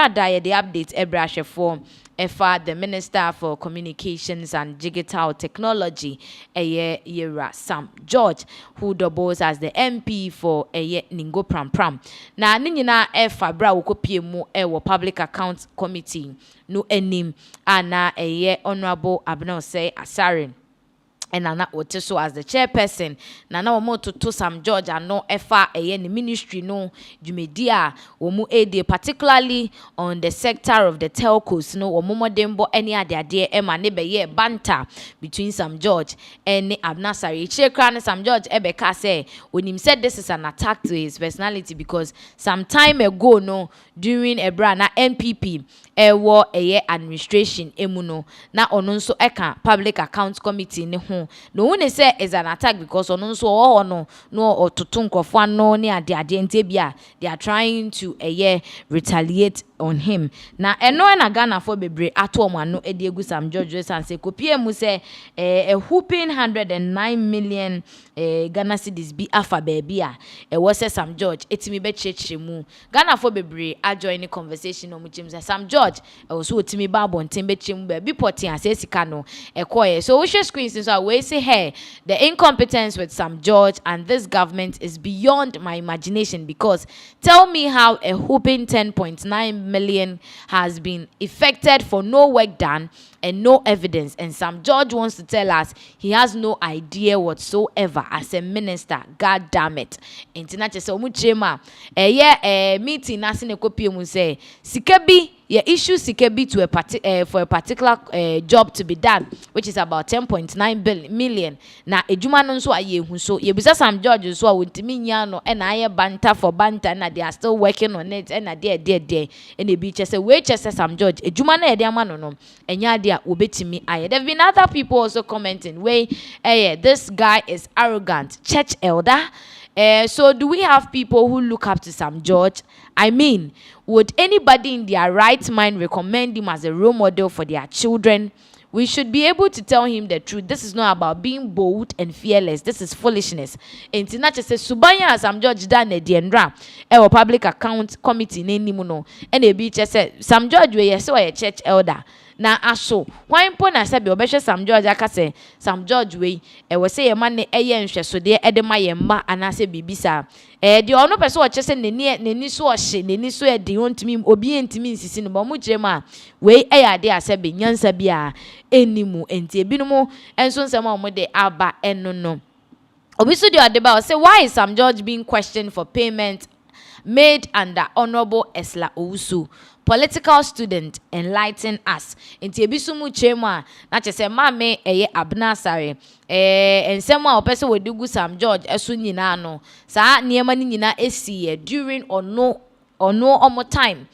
Krada the update Ebrashe for EFA, the Minister for Communications and Digital Technology, Yera Sam George, who doubles as the MP for Ningo Pram Pram. Na Nina EFA Bra Wokopie mu Ewo Public Accounts Committee no enim ana Honorable Abena Osei Asare. And Nana Oteso as the chairperson. Nana Omo to Sam George and no FA any ministry no Jumedia Omu Ede, particularly on the sector of the telcos. No Omo Dembo any other dear Emma Nebe ye banter between Sam George and Abnasari. Chekran Sam George Ebeka say when him said this is an attack to his personality because some time ago no during a brand NPP war administration emuno na onunso eka public accounts committee ne ho no one say is an attack because onunso no ototunkofo no ne ade ante bia they are trying to retaliate on him na eno na Ghana for bebre ato mo ano edi egu Sam George san say kopie mu say a whooping 109 million Ghana cedis bi afa baby a was Sam George etimi be chechire mu Ghana for bebre a join the conversation no mu chim say Sam George so etimi ba bonten be chim be porting as sika no ekoye so we share screens so we say hey the incompetence with Sam George and this government is beyond my imagination because tell me how a whooping 10.9 million has been effected for no work done and no evidence, and Sam George wants to tell us he has no idea whatsoever as a minister. God damn it. International so muchema meeting nasine kopie mu say sikabi yeah, issue sikebi to for a particular job to be done, which is about 10.9 million. Na ejuma no so aye hu so ye bisa Sam George so wontimi nya no na aye banter for banter na they are still working on it and na there and e be say we say Sam George ejuma na ye dey ama no enya dey obetimi aye. There have been other people also commenting way this guy is arrogant, church elder. So do we have people who look up to Sam George? I mean, would anybody in their right mind recommend him as a role model for their children? We should be able to tell him the truth. This is not about being bold and fearless. This is foolishness. And Tinache says, Subanya Sam George done a DNRA, a public account committee, Nimuno, and a beach said, Sam George, we saw a church elder. Na aso why mpona se be obehwe Sam George aka se Sam George we we say ma ne nhwe so de edema ye mma anase bibisa de ono pese o chese neni so o hye neni so e de ontimi obi entimi nsisi no ba mu kirema we ade ase be nyansa bia enimu enti ebinumu enso nsema o mo de aba eno no obi so de adeba say why is Sam George being questioned for payment made under Honorable Esla Owusu? Political student enlighten us. Inti ebisumu chema na chese mame Abena Osei ensema opese we dugu Sam George esu nyina no saa niema ni nyina esi during ono omo time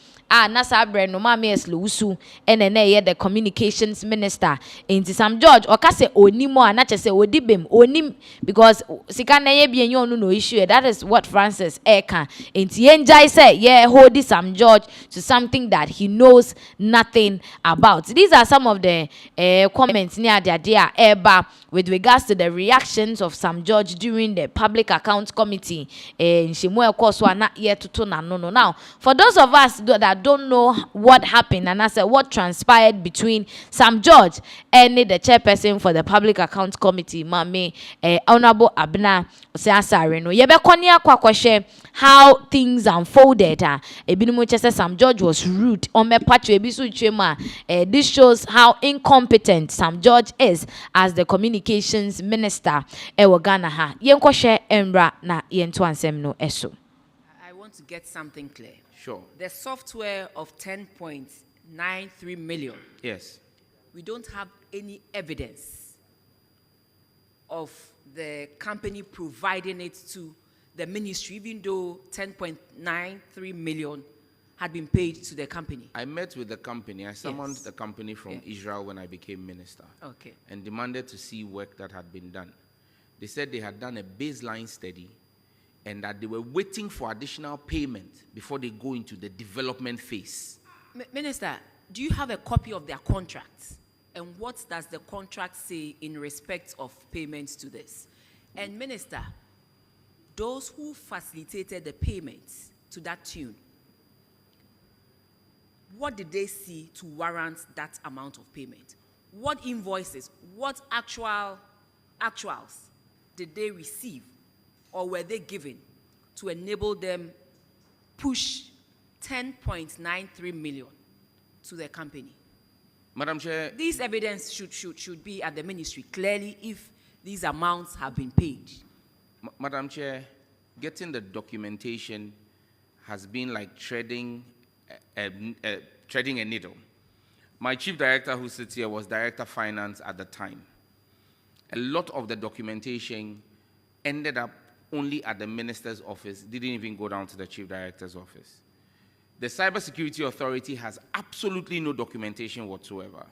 na sabre no mame Esla Owusu ene the communications minister inti Sam George okase onimo na chese odibem onim because sika na ye bienye onu no issue. That is what Francis Eka inti enjai say hold Sam George to something that he knows nothing about. These are some of the comments near the eba with regards to the reactions of Sam George during the public accounts committee in Shimwe Koswa not yet to no. Now for those of us that don't know what happened and I said what transpired between Sam George and the chairperson for the public accounts committee, Mame Honorable Abena Osei no yebe konia kwakwashe how things unfolded. Ebinumu chese Sam George was rude on me patch ebisu chema. This shows how incompetent Sam George is as the communications minister ewo Ghana ha yenkwashe emra na yentu ansem no eso. I want to get something clear. Sure. The software of 10.93 million. Yes. We don't have any evidence of the company providing it to the ministry, even though 10.93 million had been paid to the company. I met with the company. I summoned the company from Israel when I became minister. Okay. And demanded to see work that had been done. They said they had done a baseline study and that they were waiting for additional payment before they go into the development phase. Minister, do you have a copy of their contract? And what does the contract say in respect of payments to this? And Minister, those who facilitated the payments to that tune, what did they see to warrant that amount of payment? What invoices, what actuals did they receive or were they given to enable them push 10.93 million to their company? Madam Chair, This evidence should be at the ministry clearly if these amounts have been paid. Madam Chair, getting the documentation has been like treading a needle. My chief director who sits here was director of finance at the time. A lot of the documentation ended up only at the minister's office, didn't even go down to the chief director's office. The Cybersecurity Authority has absolutely no documentation whatsoever.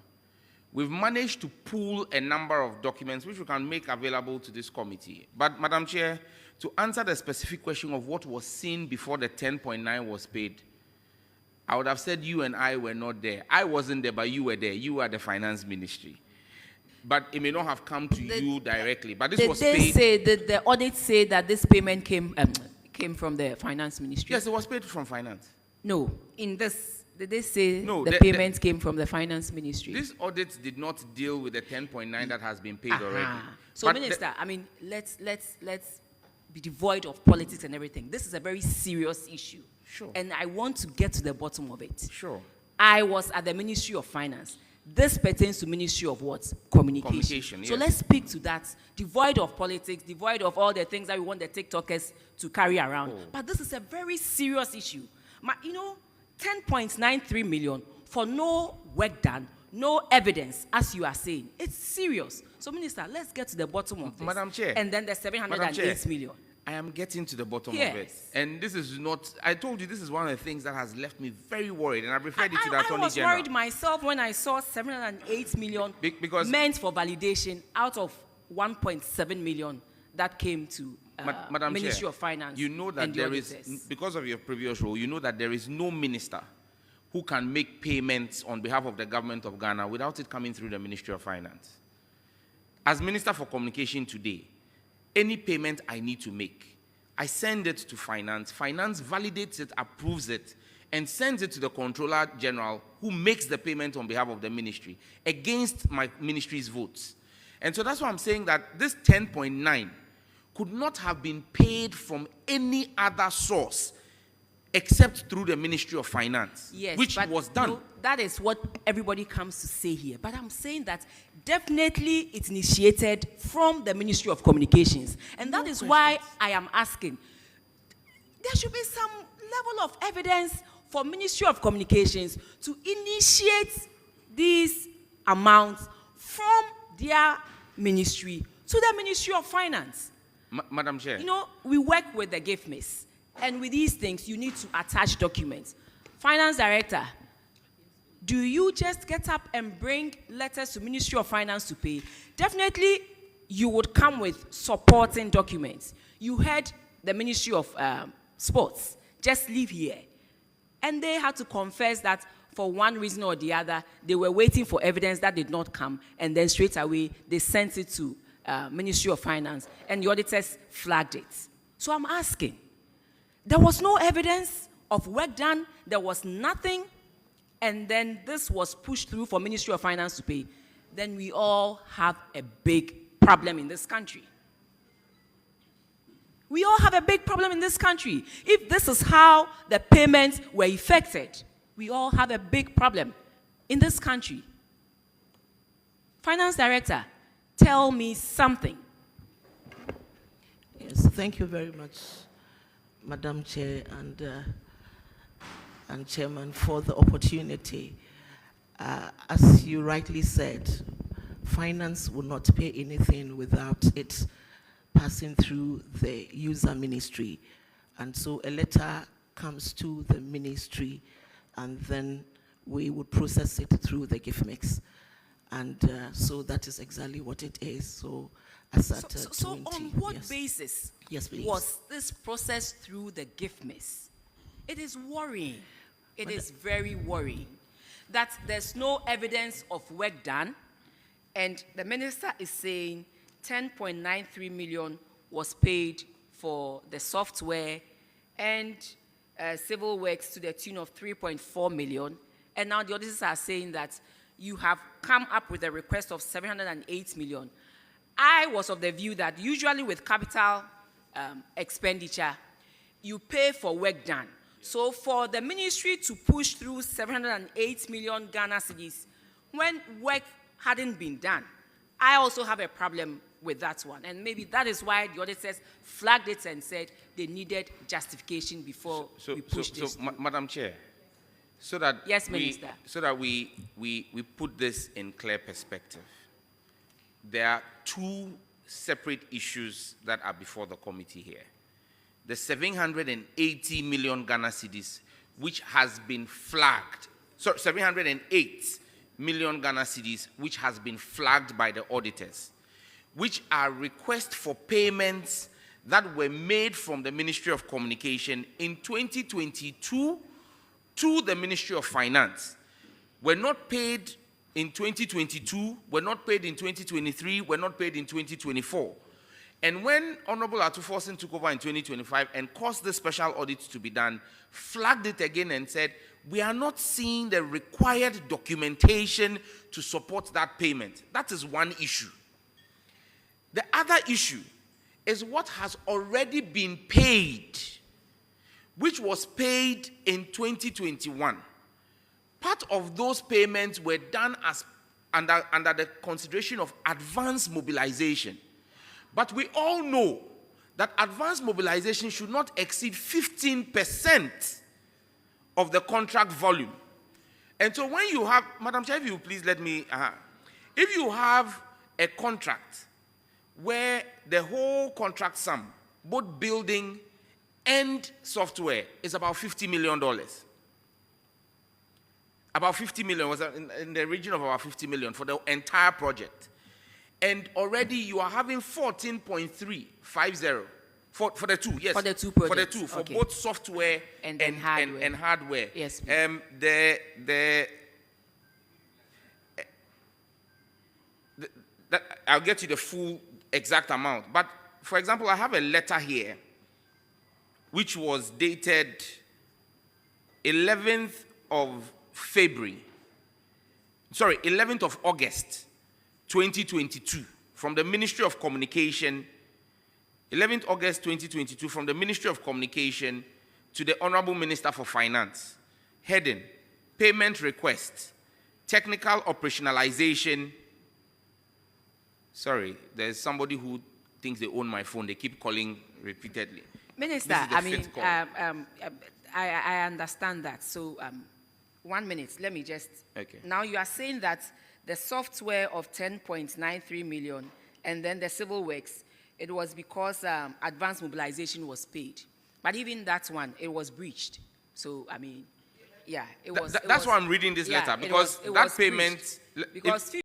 We've managed to pool a number of documents which we can make available to this committee. But, Madam Chair, to answer the specific question of what was seen before the 10.9 was paid, I would have said you and I were not there. I wasn't there, but you were there. You were at the finance ministry. But it may not have come to you directly. But this was paid. Did the audit say that this payment came from the finance ministry? Yes, it was paid from finance. No. In this, did they say No, the payment came from the finance ministry? This audit did not deal with the 10.9 that has been paid already. So, But Minister, I mean, let's be devoid of politics and everything. This is a very serious issue. Sure. And I want to get to the bottom of it. Sure. I was at the Ministry of Finance. This pertains to Ministry of what? Communication. So yes. let's speak to that, devoid of politics, devoid of all the things that we want the TikTokers to carry around. But this is a very serious issue. 10.93 million for no work done, no evidence, as you are saying. It's serious. So, Minister, let's get to the bottom of this. Madam Chair. And then the 708 million. I am getting to the bottom Yes. of it. And this is not, I told you, this is one of the things that has left me very worried. And I've referred it to the I Attorney was General. worried myself when I saw 708 million Because meant for validation out of 1.7 million that came to Madam Ministry Chair, of Finance. you know that and the there is, auditors. because of your previous role, you know that there is no minister who can make payments on behalf of the government of Ghana without it coming through the Ministry of Finance. As Minister for Communication today, any payment I need to make, I send it to Finance. Finance validates it, approves it, and sends it to the Controller General, who makes the payment on behalf of the ministry against my ministry's votes. And so that's why I'm saying that this 10.9 could not have been paid from any other source except through the Ministry of Finance, Yes, which but was done. no, that is what everybody comes to say here. But I'm saying that definitely it's initiated from the Ministry of Communications. And that is why I am asking, there should be some level of evidence for Ministry of Communications to initiate these amounts from their ministry to the Ministry of Finance. Madam Chair. You know, we work with the GIFMIS, and with these things, you need to attach documents. Finance Director, do you just get up and bring letters to Ministry of Finance to pay? Definitely, you would come with supporting documents. You heard the Ministry of Sports just leave here, and they had to confess that for one reason or the other, they were waiting for evidence that did not come, and then straight away, they sent it to Ministry of Finance, and the auditors flagged it. So I'm asking, there was no evidence of work done, there was nothing, and then this was pushed through for Ministry of Finance to pay. Then we all have a big problem in this country. We all have a big problem in this country. If this is how the payments were effected, we all have a big problem in this country. Finance Director, tell me something. Yes, thank you very much, Madam Chair and Chairman, for the opportunity. As you rightly said, Finance will not pay anything without it passing through the user ministry. And so a letter comes to the ministry, and then we would process it through the gift mix. And so that is exactly what it is. So as at So 20, on what yes. basis Yes, please. was this process through the gift miss? It is worrying. It is very worrying that there's no evidence of work done, and the minister is saying 10.93 million was paid for the software and civil works to the tune of 3.4 million, and now the auditors are saying that you have come up with a request of 708 million. I was of the view that usually with capital expenditure, you pay for work done. So for the ministry to push through 708 million Ghana cedis when work hadn't been done, I also have a problem with that one. And maybe that is why the auditors flagged it and said they needed justification before we pushed this. Madam Chair, so that yes, Minister. So that we put this in clear perspective, there are two separate issues that are before the committee here. The 780 million Ghana cedis, which has been flagged, sorry, 708 million Ghana cedis, which has been flagged by the auditors, which are requests for payments that were made from the Ministry of Communication in 2022 to the Ministry of Finance, were not paid in 2022, were not paid in 2023, were not paid in 2024. And when Honorable Atuforsen took over in 2025 and caused the special audit to be done, flagged it again and said, we are not seeing the required documentation to support that payment. That is one issue. The other issue is what has already been paid, which was paid in 2021. Part of those payments were done as under the consideration of advanced mobilization. But we all know that advanced mobilization should not exceed 15% of the contract volume. And so when you have, Madam Chair, if you please let me, if you have a contract where the whole contract sum, both building and software, is about $50 million. About 50 million, was in the region of about 50 million for the entire project. And already you are having 14.350 for the two, yes. For the two projects. For the two, for okay. both software and hardware. And hardware. Yes. I'll get you the full exact amount. But for example, I have a letter here which was dated 11th of February. Sorry, 11th of August 2022 from the Ministry of Communication, 11th August 2022 from the Ministry of Communication to the Honorable Minister for Finance. Heading, payment request, technical operationalization. Sorry, there's somebody who thinks they own my phone. They keep calling repeatedly. Minister, I mean, I understand that. So 1 minute, let me just. Okay. Now you are saying that the software of 10.93 million and then the civil works, it was because advanced mobilization was paid. But even that one, it was breached. So, I mean, yeah, it was. That's why I'm reading this letter, because that payment. Because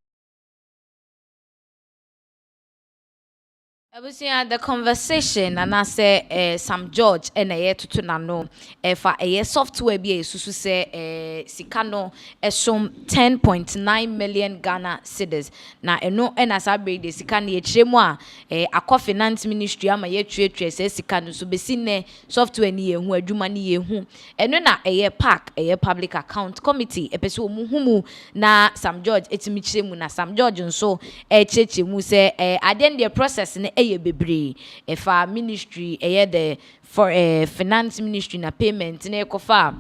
The conversation and I say Sam George and a to nano if a software be susu say Sikano esum 10.9 million Ghana cedis. Na eno as I break the Sikani chemwa a finance ministry ama ye tre say Sikano so be seen software ni ye hu adwuma ni ye hu. Eno na a pack a public account committee epeso muhumu na Sam George etimi chemu na Sam George nso cheche mu say at the end the process ne bebre if our ministry the for finance ministry na payment na ekofa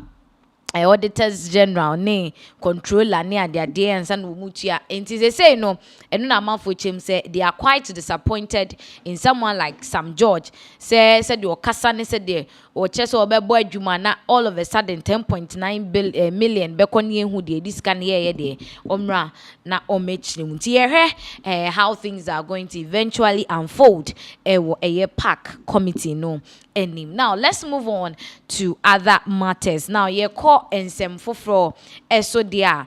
auditors general ne controller ne ade ansa na omutua enti say no eno na amafo chem say they are quite disappointed in someone like Sam George say the okasa ne say the o chese obebo adwuma na all of a sudden 10.9 million bekoni ehu de discan ye de omra na omechire nti ye how things are going to eventually unfold a pack committee no enim. Now let's move on to other matters. Now ye call ensem foforo eso dia